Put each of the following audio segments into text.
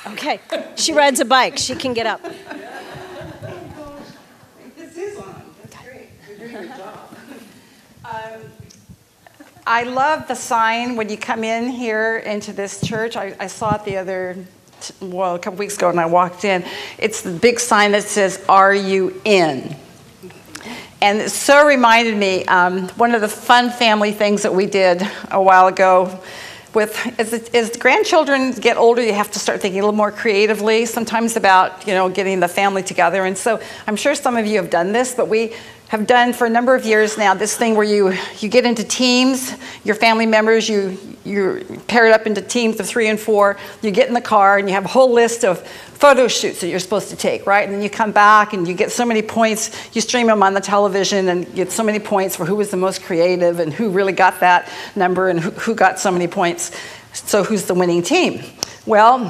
Okay, she rides a bike. She can get up. This is on. That's great. You're doing your job. I love the sign when you come in here into this church. I saw it a couple weeks ago when I walked in. It's the big sign that says, "Are you in?" And it so reminded me, one of the fun family things that we did a while ago as the grandchildren get older, you have to start thinking a little more creatively, sometimes about, getting the family together. And so I'm sure some of you have done this, but we have done for a number of years now this thing where you get into teams, your family members, you're paired up into teams of 3 and 4, you get in the car and you have a whole list of photo shoots that you're supposed to take, right? And then you come back and you get so many points, you stream them on the television and get so many points for who was the most creative and who really got that number and who got so many points. So who's the winning team? Well,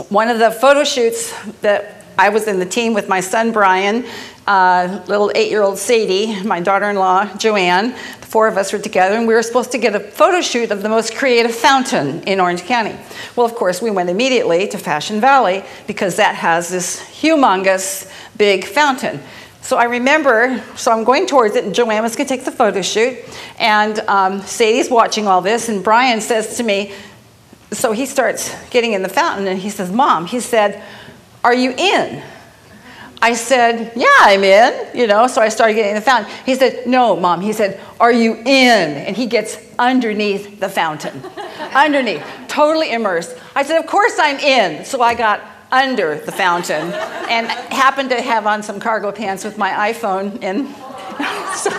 one of the photo shoots that I was in the team with my son Brian, little 8-year-old Sadie, my daughter-in-law Joanne. The 4 of us were together, and we were supposed to get a photo shoot of the most creative fountain in Orange County. Well, of course, we went immediately to Fashion Valley because that has this humongous big fountain. So I remember, I'm going towards it, and Joanne was going to take the photo shoot, and Sadie's watching all this, and Brian says to me, so he starts getting in the fountain, and he says, "Mom," he said, "are you in?" I said, "Yeah, I'm in," so I started getting in the fountain. He said, "No, Mom," he said, "are you in?" And he gets underneath the fountain, underneath, totally immersed. I said, "Of course I'm in." So I got under the fountain and happened to have on some cargo pants with my iPhone in. So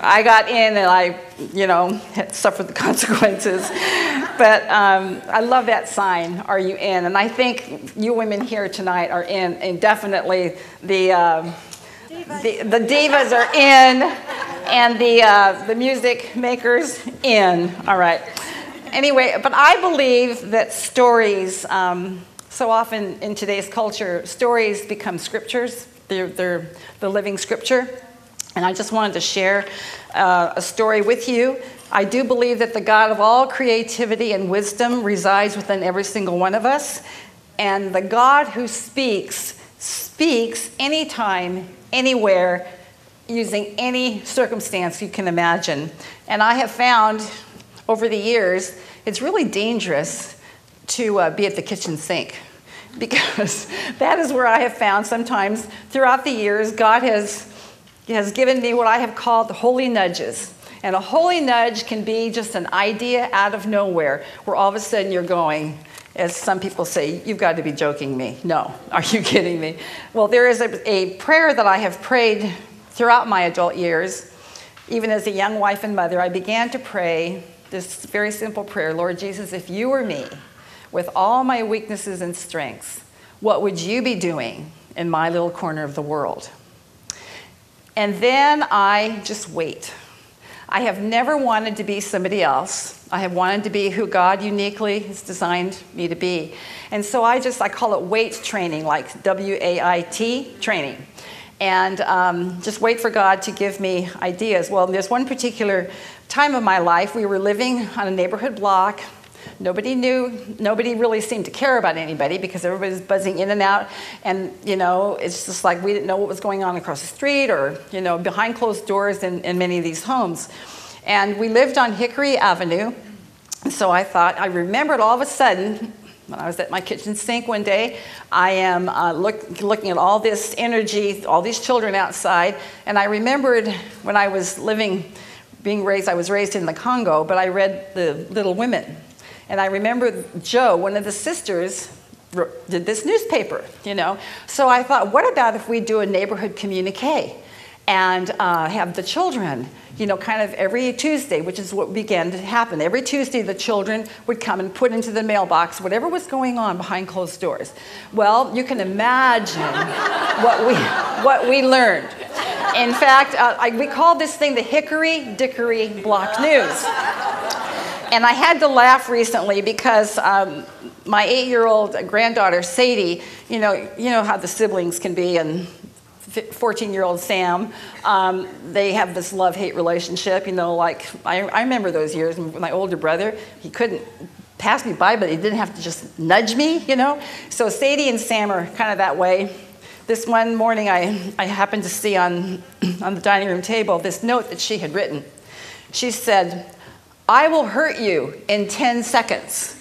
I got in and I, suffered the consequences. But I love that sign, "Are you in?" And I think you women here tonight are in, and definitely the divas are in, and the music makers in. All right. Anyway, but I believe that stories, so often in today's culture, stories become scriptures. They're the living scripture. And I just wanted to share a story with you. I do believe that the God of all creativity and wisdom resides within every single one of us. And the God who speaks anytime, anywhere, using any circumstance you can imagine. And I have found over the years, it's really dangerous to be at the kitchen sink, because that is where I have found sometimes throughout the years, God has given me what I have called the holy nudges. And a holy nudge can be just an idea out of nowhere, where all of a sudden you're going, as some people say, "You've got to be joking me." No, are you kidding me? Well, there is a prayer that I have prayed throughout my adult years. Even as a young wife and mother, I began to pray this very simple prayer: "Lord Jesus, if you were me, with all my weaknesses and strengths, what would you be doing in my little corner of the world?" And then I just wait. I have never wanted to be somebody else. I have wanted to be who God uniquely has designed me to be. And so I call it wait training, like WAIT training. And just wait for God to give me ideas. Well, there's one particular time of my life, we were living on a neighborhood block. Nobody really seemed to care about anybody because everybody was buzzing in and out. And, it's just like we didn't know what was going on across the street or, behind closed doors in many of these homes. And we lived on Hickory Avenue. And so I remembered all of a sudden, when I was at my kitchen sink one day, I am looking at all this energy, all these children outside. And I remembered when I was I was raised in the Congo, but I read the Little Women. And I remember Jo, one of the sisters, did this newspaper, So I thought, what about if we do a neighborhood communique and have the children, kind of every Tuesday, which is what began to happen. Every Tuesday, the children would come and put into the mailbox whatever was going on behind closed doors. Well, you can imagine what we learned. In fact, we called this thing the Hickory Dickory Block News. And I had to laugh recently because my 8-year-old granddaughter, Sadie, you know how the siblings can be, and 14-year-old Sam, they have this love-hate relationship, like I remember those years with my older brother. He couldn't pass me by, but he didn't have to just nudge me, you know? So Sadie and Sam are kind of that way. This one morning, I happened to see on the dining room table this note that she had written. She said, "I will hurt you in 10 seconds.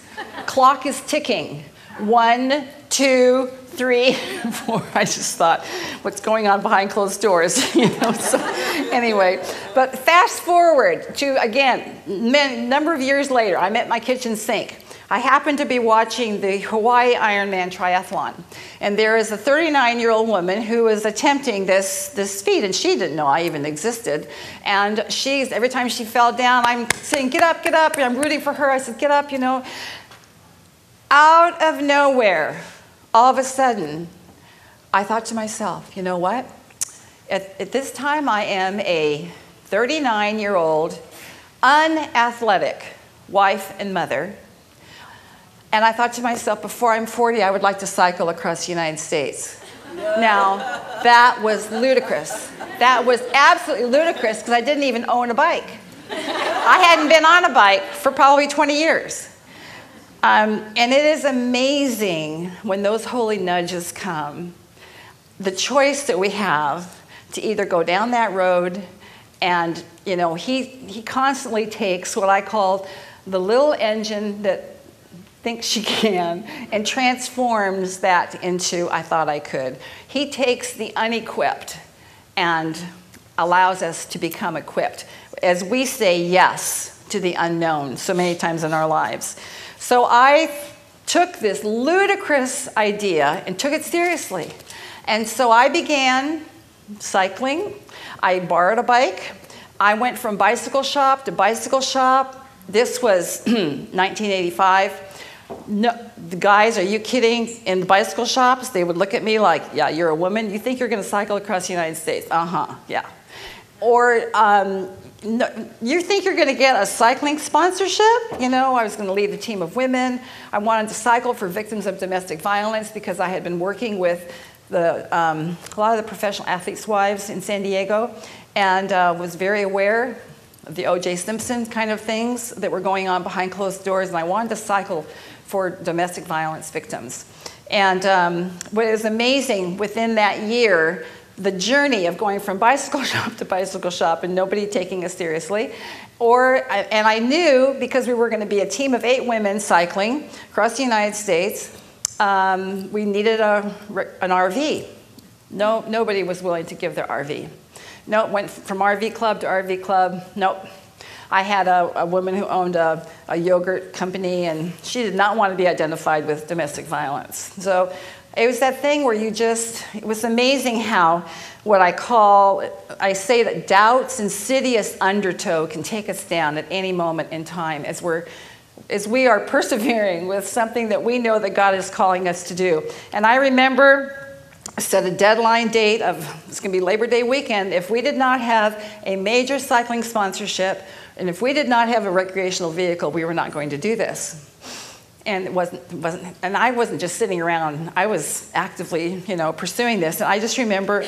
Clock is ticking. 1, 2, 3, 4. I just thought, what's going on behind closed doors? You know. So anyway, but fast forward to, again, number of years later, I'm at my kitchen sink. I happened to be watching the Hawaii Ironman triathlon, and there is a 39-year-old woman who is attempting this feat, and she didn't know I even existed. And every time she fell down, I'm saying, "Get up, get up," and I'm rooting for her. I said, "Get up," you know. Out of nowhere, all of a sudden, I thought to myself, you know what? At this time, I am a 39-year-old, unathletic wife and mother. And I thought to myself, before I'm 40, I would like to cycle across the United States. Now, that was ludicrous. That was absolutely ludicrous because I didn't even own a bike. I hadn't been on a bike for probably 20 years. And it is amazing when those holy nudges come, the choice that we have to either go down that road and, you know, he constantly takes what I call the little engine that thinks she can and transforms that into I thought I could. He takes the unequipped and allows us to become equipped as we say yes to the unknown so many times in our lives. So I took this ludicrous idea and took it seriously. And so I began cycling. I borrowed a bike. I went from bicycle shop to bicycle shop. This was 1985. No, the guys, are you kidding? In the bicycle shops, they would look at me like, "Yeah, you're a woman. You think you're going to cycle across the United States?" Yeah. Or, no, you think you're going to get a cycling sponsorship? You know, I was going to lead a team of women. I wanted to cycle for victims of domestic violence because I had been working with a lot of the professional athletes' wives in San Diego and was very aware of the O.J. Simpson kind of things that were going on behind closed doors, and I wanted to cycle for domestic violence victims. And what is amazing, within that year, the journey of going from bicycle shop to bicycle shop and nobody taking us seriously, and I knew, because we were going to be a team of 8 women cycling across the United States, we needed an RV. Nobody was willing to give their RV. No, went from RV club to RV club. Nope. I had a woman who owned a yogurt company, and she did not want to be identified with domestic violence. So it was that thing where it was amazing how I say that doubt's insidious undertow can take us down at any moment in time as we are persevering with something that we know that God is calling us to do. And I remember I set a deadline date of, it's going to be Labor Day weekend. If we did not have a major cycling sponsorship, and if we did not have a recreational vehicle, we were not going to do this. And and I wasn't just sitting around. I was actively, pursuing this. And I just remember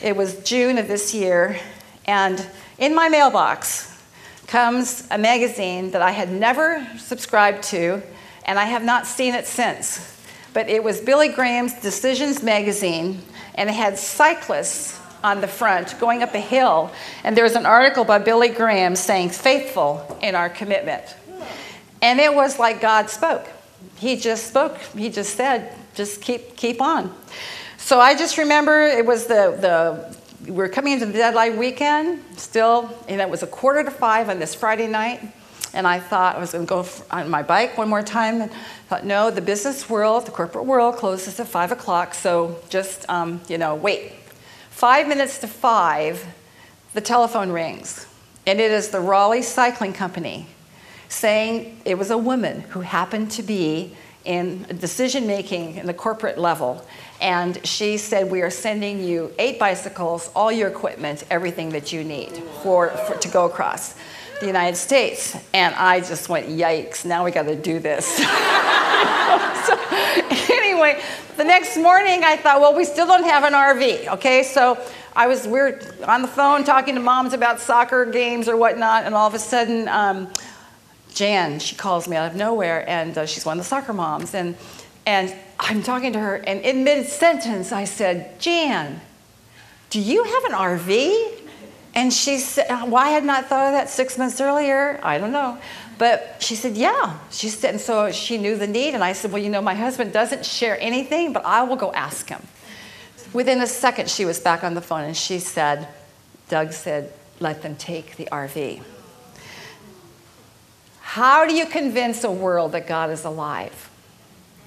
it was June of this year, and in my mailbox comes a magazine that I had never subscribed to, and I have not seen it since. But it was Billy Graham's Decisions magazine, and it had cyclists on the front going up a hill, and there was an article by Billy Graham saying, "Faithful in our commitment." And it was like God spoke. He just spoke. He just said, just keep on. So I just remember it was we were coming into the deadline weekend still, and it was 4:45 on this Friday night. And I thought I was going to go on my bike one more time. And I thought, no, the business world, the corporate world closes at 5 o'clock. So just, wait. 5 minutes to 5, the telephone rings. And it is the Raleigh Cycling Company saying it was a woman who happened to be in decision-making in the corporate level. And she said, "We are sending you 8 bicycles, all your equipment, everything that you need to go across the United States." And I just went, yikes, now we got to do this. So anyway, the next morning I thought, well, we still don't have an RV, okay? So we were on the phone talking to moms about soccer games or whatnot, and all of a sudden, Jan, she calls me out of nowhere, and she's one of the soccer moms. And I'm talking to her, and in mid-sentence, I said, Jan, do you have an RV? And she said, why had not thought of that 6 months earlier? I don't know. But she said, yeah. She said, and so she knew the need. And I said, well, you know, my husband doesn't share anything, but I will go ask him. Within a second, she was back on the phone, and she said, Doug said, let them take the RV. How do you convince a world that God is alive?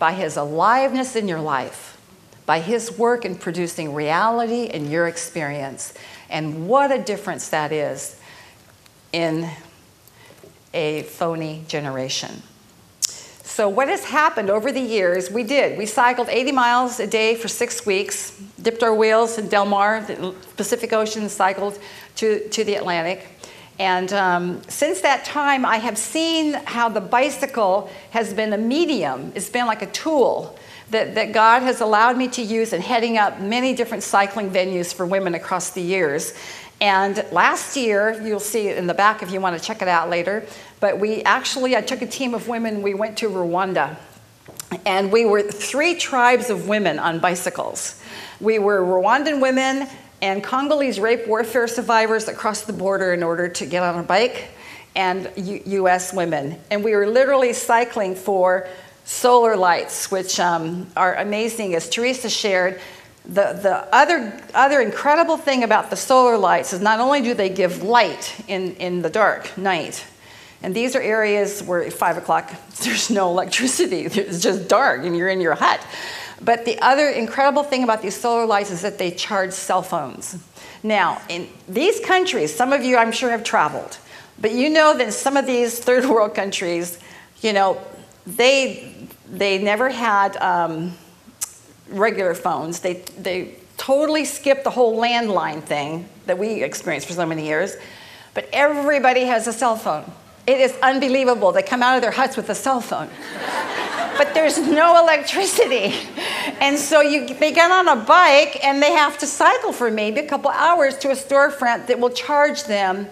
By his aliveness in your life, by his work in producing reality in your experience. And what a difference that is in a phony generation. So what has happened over the years, we cycled 80 miles a day for 6 weeks, dipped our wheels in Del Mar, the Pacific Ocean, cycled to the Atlantic. And since that time, I have seen how the bicycle has been a medium. It's been like a tool that God has allowed me to use in heading up many different cycling venues for women across the years. And last year, you'll see it in the back if you want to check it out later, but I took a team of women, we went to Rwanda. And we were 3 tribes of women on bicycles. We were Rwandan women and Congolese rape warfare survivors that crossed the border in order to get on a bike, and U.S. women. And we were literally cycling for solar lights, which are amazing. As Teresa shared, the other incredible thing about the solar lights is not only do they give light in the dark night, and these are areas where at 5 o'clock there's no electricity, it's just dark and you're in your hut. But the other incredible thing about these solar lights is that they charge cell phones. Now, in these countries, some of you I'm sure have traveled, but you know that in some of these third world countries, you know, they never had regular phones. They totally skipped the whole landline thing that we experienced for so many years, but everybody has a cell phone. It is unbelievable. They come out of their huts with a cell phone. But there's no electricity. And so they get on a bike and they have to cycle for maybe a couple hours to a storefront that will charge them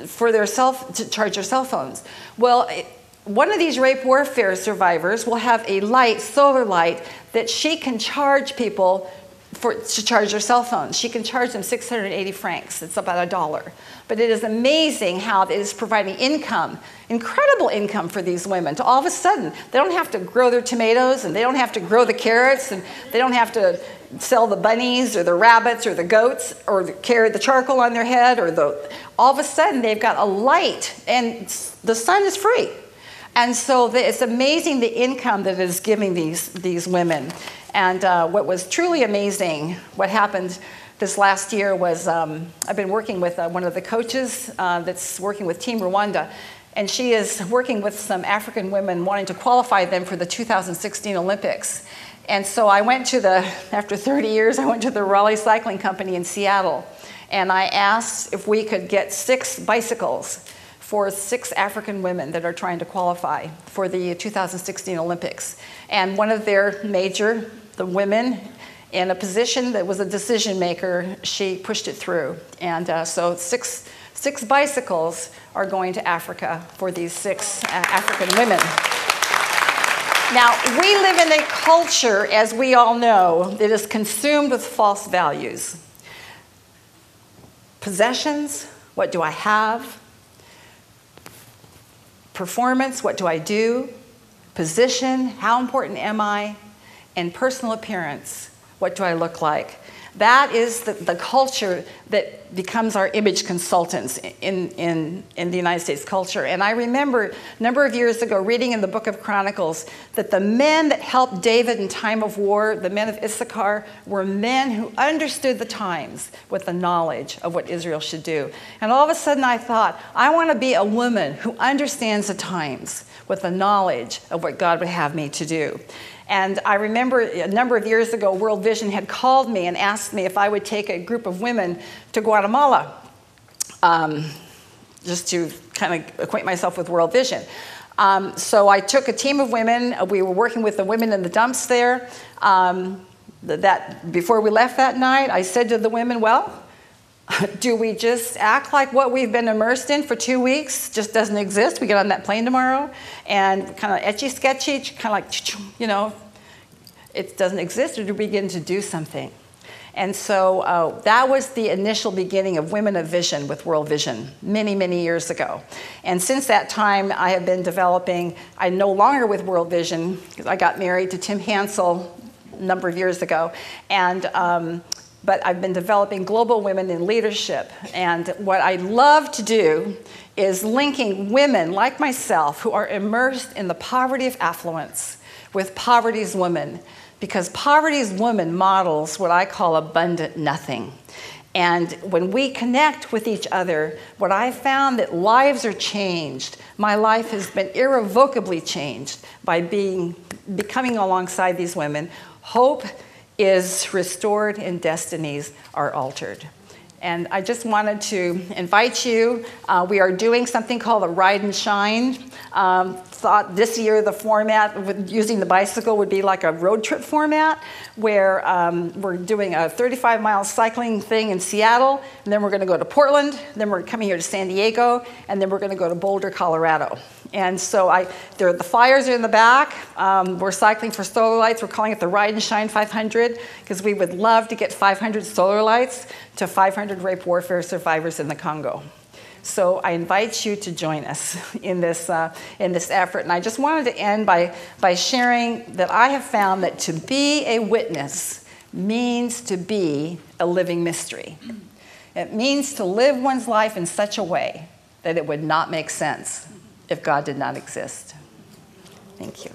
for to charge their cell phones. Well, one of these rape warfare survivors will have a light, solar light, that she can charge people to charge their cell phones. She can charge them 680 francs. It's about $1. But it is amazing how it is providing income, incredible income for these women. To all of a sudden, they don't have to grow their tomatoes, and they don't have to grow the carrots, and they don't have to sell the bunnies or the rabbits or the goats or carry the charcoal on their head. All of a sudden, they've got a light, and the sun is free. And so it's amazing the income that it is giving these women. And what was truly amazing, what happened this last year was I've been working with one of the coaches that's working with Team Rwanda, and she is working with some African women wanting to qualify them for the 2016 Olympics. And so I went after 30 years, I went to the Raleigh Cycling Company in Seattle, and I asked if we could get 6 bicycles for 6 African women that are trying to qualify for the 2016 Olympics. And one of their the women in a position that was a decision maker, she pushed it through. And so six bicycles are going to Africa for these 6 African women. Now, we live in a culture, as we all know, that is consumed with false values. Possessions, what do I have? Performance, what do I do? Position, how important am I? And personal appearance, what do I look like? That is the culture that becomes our image consultants in the United States culture. And I remember a number of years ago reading in the book of Chronicles that the men that helped David in time of war, the men of Issachar, were men who understood the times with the knowledge of what Israel should do. And all of a sudden I thought, I want to be a woman who understands the times with the knowledge of what God would have me to do. And I remember a number of years ago, World Vision had called me and asked me if I would take a group of women to Guatemala, just to kind of acquaint myself with World Vision. So I took a team of women. We were working with the women in the dumps there. Before we left that night, I said to the women, well, Do we just act like what we've been immersed in for 2 weeks just doesn't exist? We get on that plane tomorrow and kind of etchy-sketchy, kind of like, you know, it doesn't exist, or do we begin to do something? And so that was the initial beginning of Women of Vision with World Vision many, many years ago. And since that time, I have been developing, I'm no longer with World Vision, because I got married to Tim Hansel a number of years ago. And but I've been developing global women in leadership. And what I love to do is linking women like myself who are immersed in the poverty of affluence with poverty's women. Because poverty's woman models what I call abundant nothing. And when we connect with each other, what I found that lives are changed. My life has been irrevocably changed by becoming alongside these women. Hope is restored and destinies are altered. And I just wanted to invite you. We are doing something called a Ride and Shine. Thought this year the format with using the bicycle would be like a road trip format, where we're doing a 35-mile cycling thing in Seattle, and then we're going to go to Portland, then we're coming here to San Diego, and then we're going to go to Boulder, Colorado. And so the flyers are in the back. We're cycling for solar lights. We're calling it the Ride and Shine 500 because we would love to get 500 solar lights to 500 rape warfare survivors in the Congo. So I invite you to join us in this effort. And I just wanted to end by sharing that I have found that to be a witness means to be a living mystery. It means to live one's life in such a way that it would not make sense if God did not exist. Thank you.